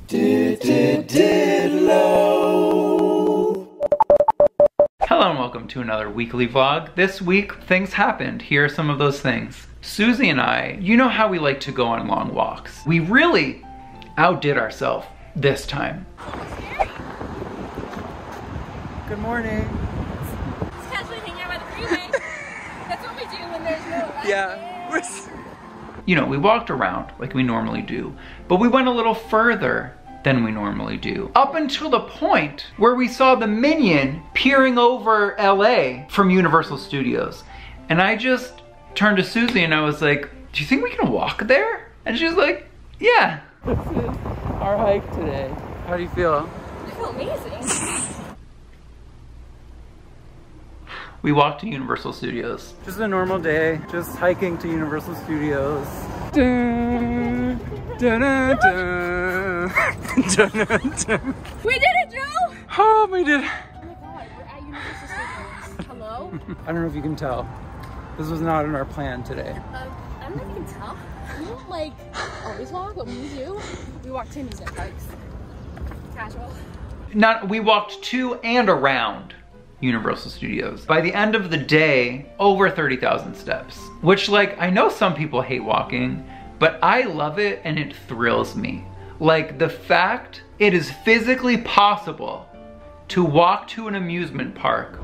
DITLO. Hello and welcome to another weekly vlog. This week, things happened. Here are some of those things. Suzy and I, you know how we like to go on long walks. We really outdid ourselves this time. Good morning. Just casually hanging out by the freeway. That's what we do when there's no light. Yeah. You know, we walked around like we normally do, but we went a little further than we normally do. Up until the point where we saw the Minion peering over LA from Universal Studios. And I just turned to Suzy and I was like, do you think we can walk there? And she's like, yeah. This is our hike today. How do you feel? I feel amazing. We walked to Universal Studios. Just a normal day, just hiking to Universal Studios. Dun, dun, dun, dun. Dun, dun, dun. We did it, Joe! Oh, we did. Oh my god, we're at Universal Studios. Hello? I don't know if you can tell. This was not in our plan today. I don't know if you can tell. We don't like always walk, but when we do, we walk to amusement parks. Casual. We walked to and around Universal Studios. By the end of the day, over 30,000 steps. Which, like, I know some people hate walking, but I love it and it thrills me. Like, the fact it is physically possible to walk to an amusement park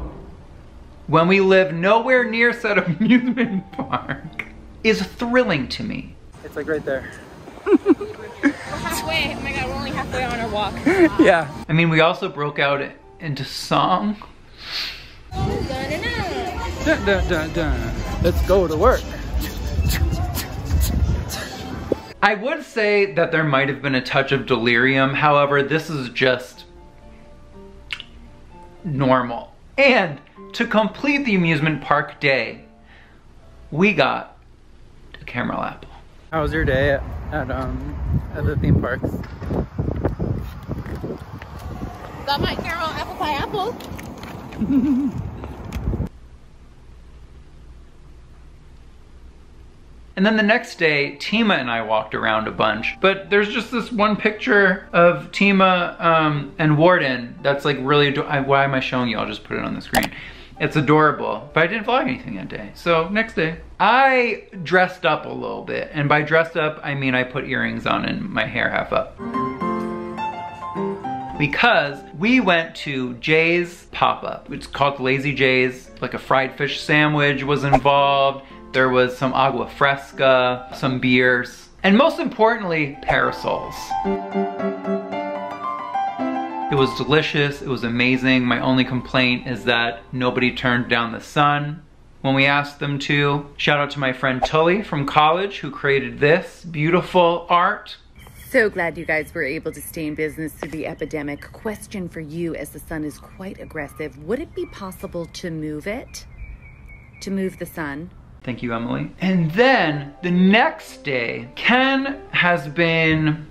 when we live nowhere near said amusement park is thrilling to me. It's like right there. We're halfway. Oh my god, we're only halfway on our walk. Yeah. I mean, we also broke out into song. Dun, dun, dun, dun. Let's go to work. I would say that there might have been a touch of delirium. However, this is just normal. And to complete the amusement park day, we got a caramel apple. How was your day at the theme parks? Got my caramel apple pie apple. And then the next day, Tima and I walked around a bunch, but there's just this one picture of Tima and Warden that's like really, why am I showing you? I'll just put it on the screen. It's adorable, but I didn't vlog anything that day. So next day, I dressed up a little bit. And by dressed up, I mean I put earrings on and my hair half up. Because we went to Jay's pop-up. It's called Lazy Jay's. Like a fried fish sandwich was involved. There was some agua fresca, some beers, and most importantly, parasols. It was delicious, it was amazing. My only complaint is that nobody turned down the sun when we asked them to. Shout out to my friend Tully from college who created this beautiful art. So glad you guys were able to stay in business through the epidemic. Question for you, as the sun is quite aggressive, would it be possible to move it? To move the sun? Thank you, Emily. And then the next day, Ken has been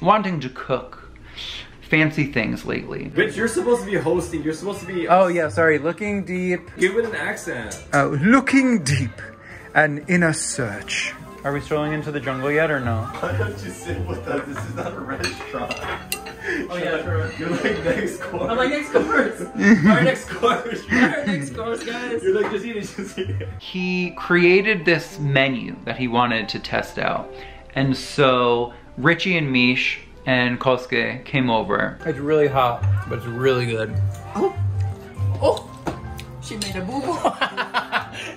wanting to cook fancy things lately. Bitch, you're supposed to be hosting. You're supposed to be. Oh yeah, sorry. Looking deep. Give it an accent. Looking deep. An inner search. Are we strolling into the jungle yet or no? Why don't you sit with us? This is not a restaurant. Oh yeah, sure. You're like next course. I'm like next course. Our next course. Our next course, guys. You're like just eat it, just eat it. He created this menu that he wanted to test out. And so Richie and Mish and Kosuke came over. It's really hot, but it's really good. Oh, oh, she made a boo-boo.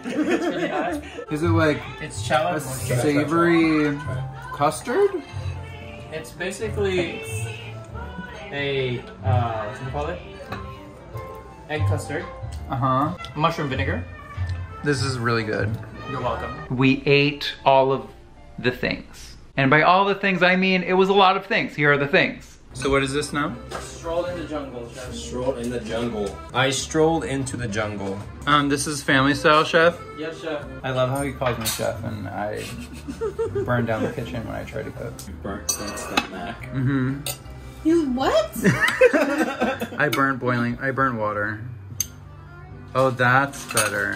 It's really hot. Is it like It's a savory custard? It's basically a what do you call it? Egg custard. Uh-huh. Mushroom vinegar. This is really good. You're welcome. We ate all of the things. And by all the things, I mean it was a lot of things. Here are the things. So what is this now? Strolled in the jungle, chef. Strolled in the jungle. I strolled into the jungle. This is family style, chef. Yes, chef. I love how he calls me chef, and I burn down the kitchen when I try to cook. You burnt that mac. Mm-hmm. You what? I burnt water. Oh, that's better.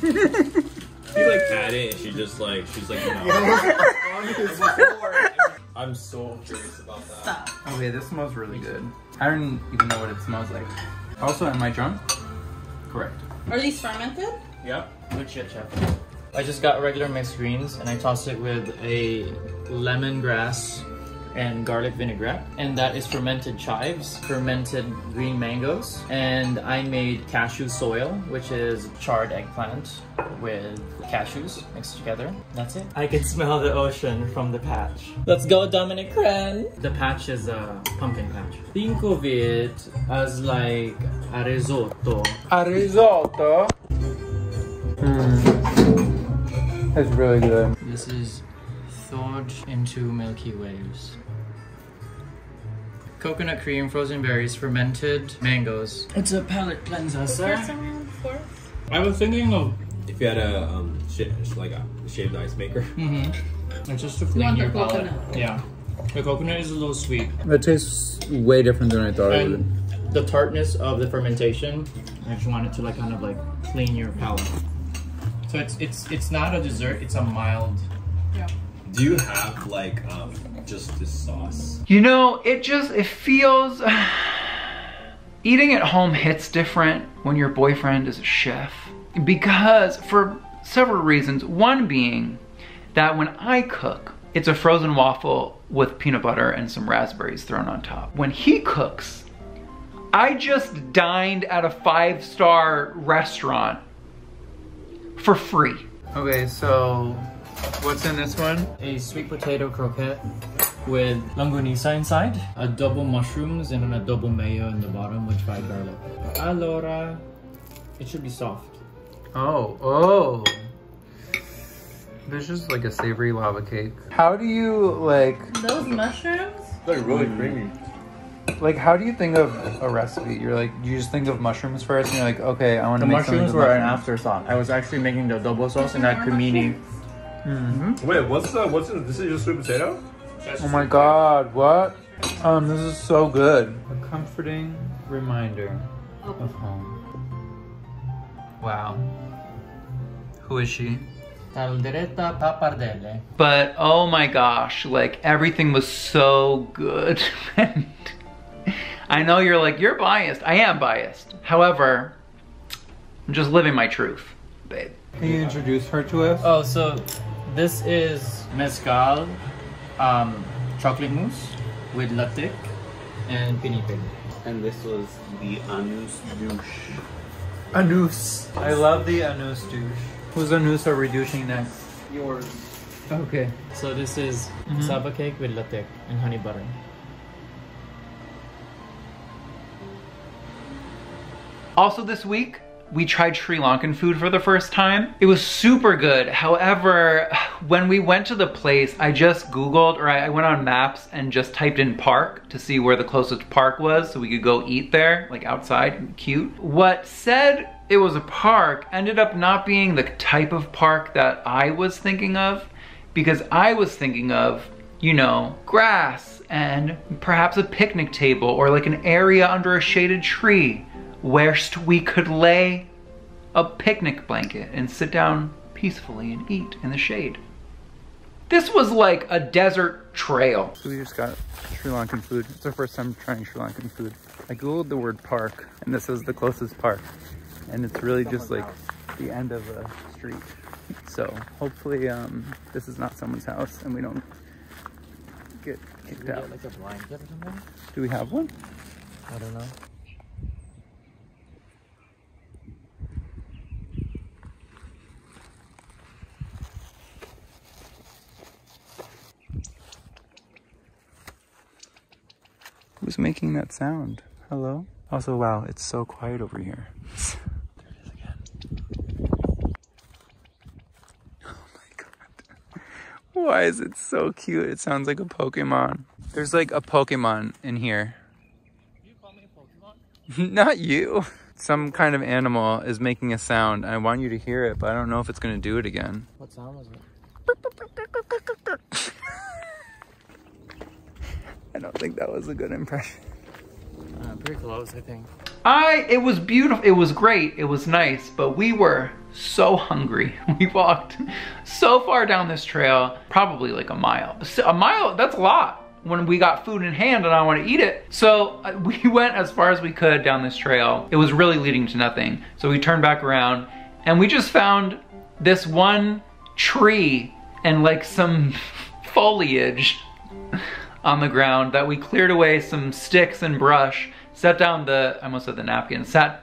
He like had it and she's like, no. I'm so curious about that. Stop. Okay, this smells really good. I don't even know what it smells like. Also, am I drunk? Correct. Are these fermented? Yep. Good shit, chef. I just got regular mixed greens and I tossed it with a lemongrass and garlic vinaigrette, and that is fermented chives, fermented green mangoes, and I made cashew soil, which is charred eggplant with cashews mixed together. That's it. I can smell the ocean from the patch. Let's go, Dominic Cran! The patch is a pumpkin patch. Think of it as like a risotto. A risotto? That's really good. This is thawed into milky waves. Coconut cream, frozen berries, fermented mangoes. It's a palate cleanser, sir. I was thinking of if you had a like a shaved ice maker. It's just to You clean want your the palate. coconut? Yeah. The coconut is a little sweet. It tastes way different than I thought it would. And the tartness of the fermentation, I just wanted to like kind of like clean your palate. So it's not a dessert, it's a mild. Yeah. Do you have like just this sauce? You know, it feels... Eating at home hits different when your boyfriend is a chef. Because, for several reasons. One being that when I cook, it's a frozen waffle with peanut butter and some raspberries thrown on top. When he cooks, I just dined at a 5-star restaurant for free. Okay, so what's in this one? A sweet potato croquette with longanisa inside, adobo mushrooms, and an adobo mayo in the bottom with fried garlic. Allora, it should be soft. Oh. This is like a savory lava cake. How do you like... Those mushrooms? They're really creamy. Like, how do you think of a recipe? You're like, you just think of mushrooms first and you're like, okay, I want The to make something mushrooms with were an mushrooms. afterthought. I was actually making the adobo sauce and that cremini. Wait, what's in this? Is just sweet potato? Oh my god, what? This is so good. A comforting reminder of home. Wow. Who is she? Calderetta pappardelle. But oh my gosh, like everything was so good. And I know you're like, you're biased. I am biased. However, I'm just living my truth, babe. Can you introduce her to us? Oh, so this is mezcal, chocolate mousse with latte and pinipe. And this was the anus douche. Anus. I love the anus douche. Whose anus are we douching next? Yours. Okay. So this is saba cake with latte and honey butter. Also this week, we tried Sri Lankan food for the first time. It was super good. However, when we went to the place, I just Googled, or I went on maps and just typed in park to see where the closest park was so we could go eat there, like outside, cute. What said it was a park ended up not being the type of park that I was thinking of, because I was thinking of, you know, grass and perhaps a picnic table or like an area under a shaded tree where we could lay a picnic blanket and sit down peacefully and eat in the shade. This was like a desert trail. So we just got Sri Lankan food. It's our first time trying Sri Lankan food. I Googled the word park and this is the closest park. And it's really just like the end of a street. So hopefully this is not someone's house and we don't get kicked out. Like a blanket or something? Do we have one? I don't know. Who's making that sound? Hello? Also, wow, it's so quiet over here. There it is again. Oh my god. Why is it so cute? It sounds like a Pokemon. There's like a Pokemon in here. You call me a Pokemon? Not you. Some kind of animal is making a sound. I want you to hear it, but I don't know if it's gonna do it again. What sound was it? I don't think that was a good impression. Pretty close, I think. It was beautiful, it was great, it was nice, but we were so hungry. We walked so far down this trail, probably like a mile. A mile, that's a lot when we got food in hand and I want to eat it. So we went as far as we could down this trail. It was really leading to nothing. So we turned back around and we just found this one tree and like some foliage on the ground that we cleared away, some sticks and brush, set down the, I almost said the napkin, can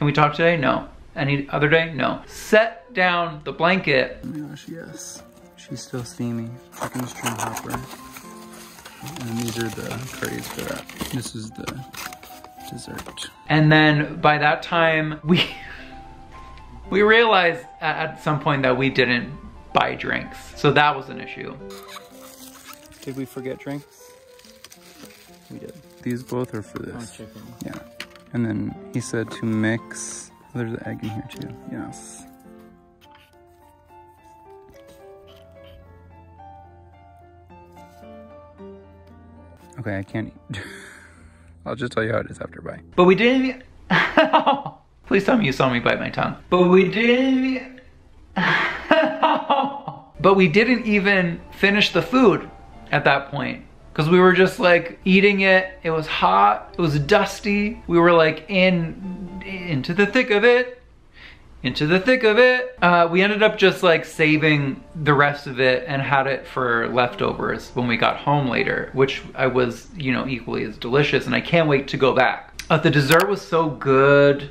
we talk today? No. Any other day? No. Set down the blanket. Oh my gosh, yes. She's still steamy. Chicken string hopper. And these are the curries for that. This is the dessert. And then by that time, we realized at some point that we didn't buy drinks. So that was an issue. Did we forget drinks? We did. These both are for this. Oh, chicken. Yeah. And then he said to mix. There's an egg in here too. Yes. Okay, I can't eat. I'll just tell you how it is after. Bye. But we didn't. Please tell me you saw me bite my tongue. But we didn't. But we didn't even finish the food at that point. Because we were just like eating it. It was hot. It was dusty. We were like into the thick of it. Into the thick of it. We ended up just like saving the rest of it and had it for leftovers when we got home later, which I was, you know, equally as delicious, and I can't wait to go back. The dessert was so good,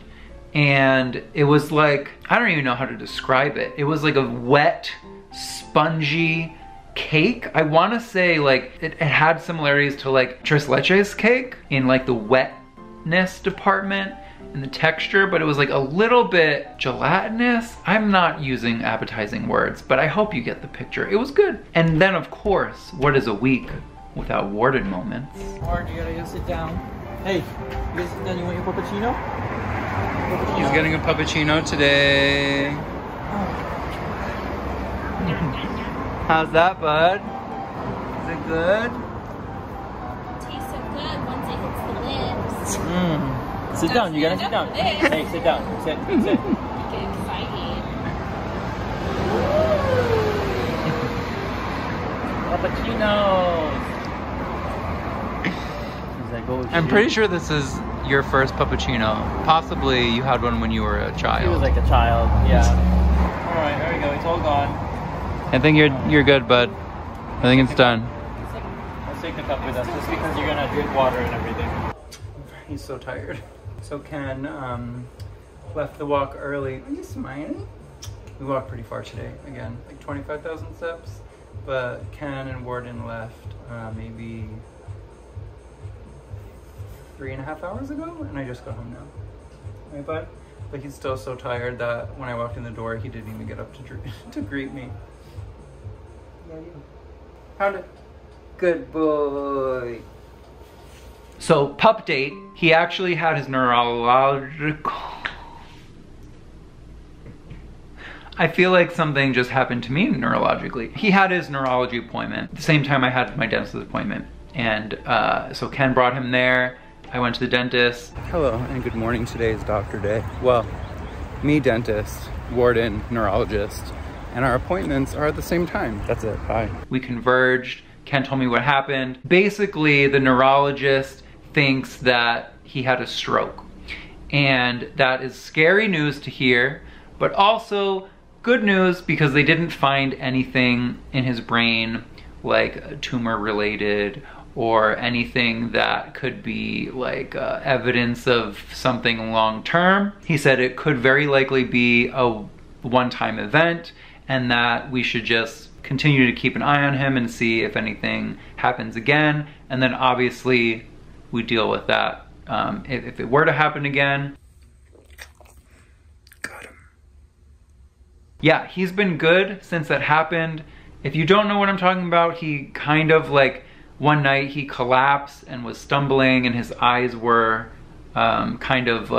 and it was like, I don't even know how to describe it. It was like a wet, spongy cake. I want to say like it had similarities to like tres leches cake in like the wetness department and the texture, but it was like a little bit gelatinous. I'm not using appetizing words, but I hope you get the picture. It was good. And then of course, what is a week without Warden moments? Warden, you gotta go sit down. Hey, you gotta sit down. You want your puppuccino? He's getting a puppuccino today. How's that, bud? Is it good? Tastes so good once it hits the lips. Sit down, you gotta sit down. Hey, sit down. Sit. Get excited. Puppuccinos. I'm pretty sure this is your first puppuccino. Possibly you had one when you were a child. He was like a child, yeah. Alright, there we go, it's all gone. I think you're good, bud. I think it's done. Let's take the cup with us, just because you're gonna drink water and everything. He's so tired. So Ken left the walk early. Are you smiling? We walked pretty far today. Again, like 25,000 steps. But Ken and Warden left maybe 3.5 hours ago, and I just got home now. Right, bud? But he's still so tired that when I walked in the door, he didn't even get up to greet me. Yeah, you. Found it. Good boy. So, pup date, he actually had his neurological... I feel like something just happened to me neurologically. He had his neurology appointment at the same time I had my dentist appointment. And so Ken brought him there. I went to the dentist. Hello and good morning. Today is doctor day. Well, me dentist, Warden neurologist, and our appointments are at the same time. That's it. Bye. We converged. Ken told me what happened. Basically, the neurologist thinks that he had a stroke. And that is scary news to hear, but also good news because they didn't find anything in his brain like tumor related or anything that could be like evidence of something long term. He said it could very likely be a one-time event and that we should just continue to keep an eye on him and see if anything happens again. And then obviously we deal with that if it were to happen again. Got him. Yeah, he's been good since that happened. If you don't know what I'm talking about, he kind of like, one night he collapsed and was stumbling and his eyes were kind of,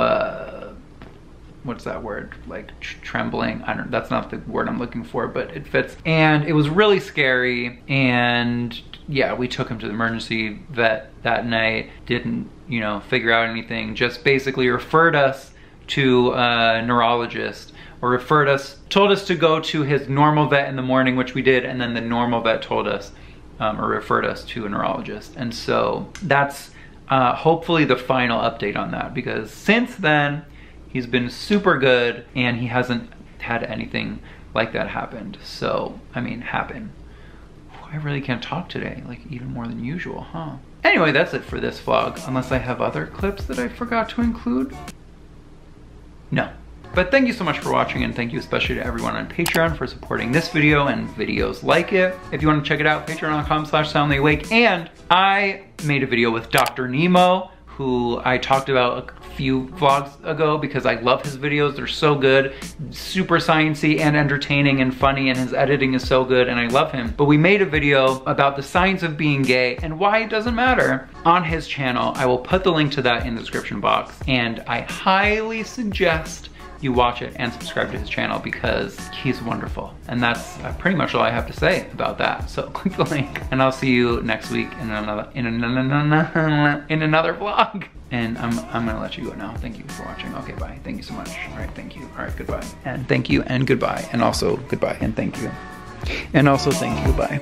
what's that word? Like trembling. I don't, that's not the word I'm looking for, but it fits. And it was really scary. And yeah, we took him to the emergency vet that night. Didn't you know, figure out anything, just basically referred us to a neurologist, or told us to go to his normal vet in the morning, which we did, and then the normal vet told us, or referred us to a neurologist. And so that's hopefully the final update on that, because since then, he's been super good and he hasn't had anything like that happened. So, I mean, happen. I really can't talk today, like even more than usual, huh? Anyway, that's it for this vlog, unless I have other clips that I forgot to include. No. But thank you so much for watching, and thank you especially to everyone on Patreon for supporting this video and videos like it. If you want to check it out, patreon.com/soundlyawake. And I made a video with Dr. Nemo, who I talked about a few vlogs ago because I love his videos. They're so good, super sciencey and entertaining and funny, and his editing is so good and I love him. But we made a video about the science of being gay and why it doesn't matter on his channel. I will put the link to that in the description box, and I highly suggest you watch it and subscribe to his channel because he's wonderful. And that's pretty much all I have to say about that. So click the link, and I'll see you next week in another vlog. And I'm gonna let you go now. Thank you for watching. Okay, bye. Thank you so much. All right, thank you. All right, goodbye. And thank you and goodbye. And also goodbye and thank you. And also thank you, bye.